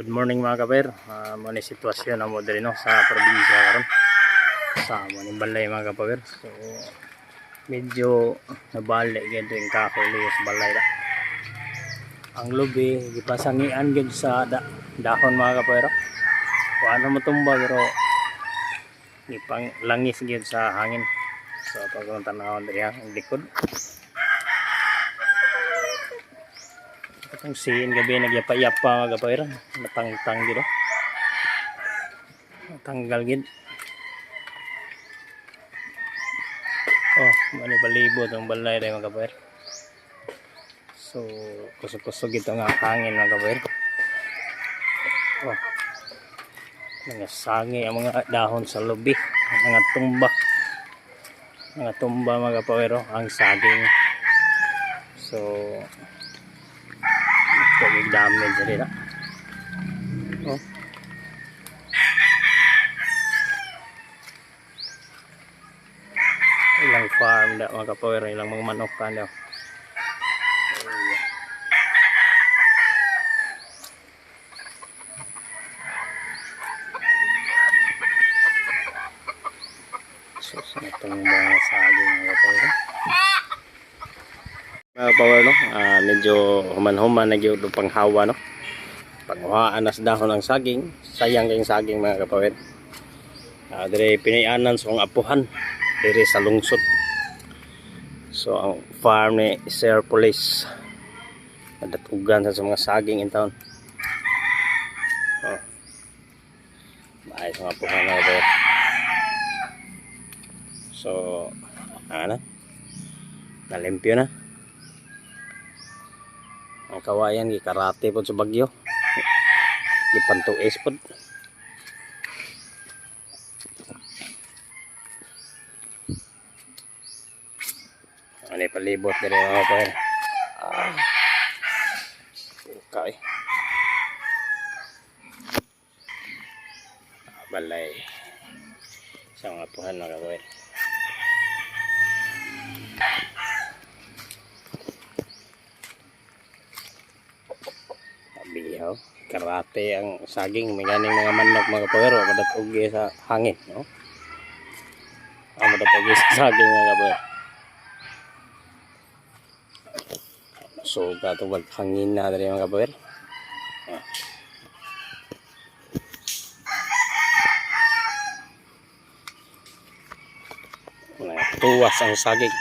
Good morning mga kaper. Muna sitwasyon na mo diri no sa probinsya karon. Sa maning balay mga kaper. So medyo nabali gyud yung kahoy sa balay da. Ang lubi gipasangian gyud sa dahon mga kaper. Kuan mo tumba pero gipang langis gyud sa hangin. So pagkon tanawon diri ang likod. Itong siin gabi nagyapa-yapa mga kapoyra, natangtang gito, natanggal gid. Oh, mani palibot ang balay dai mga kapoyra. So kusog-kusog ito nga hangin mga kapoyra. Oh, mga sangi ang mga dahon sa lubi, mga tumba mga kapoyra, ang saging. So pwede damage diri na. Oh. Ilang farm da mga kapoyra, ilang mga manok kan daw. So sa itong mga saging mga kapoyra. Mga power no, medyo human-human na gyud pang hawa no. Paghuhaan nas dahon ng saging, sayang kayong saging mga kapawid. Dire pinayanan sa apuhan dire sa lungsod. So ang farm ni Sir Police nadatugan sa mga saging in town. Oh. Maayos ang apuhan na ito. So nalimpyo na. Ang kawayan gikarate po sa bagyo, gipantuis po. Ano palibot dire mga po. Okay. Balay sa mga puhan mga po. Biyaw, karate ang saging, may ganing mga manok mga kapawero, madatugi sa hangin, no? Madatugi sa saging mga kapawero. So, gato maghangin na rin mga kapawero. Tuwas ang saging.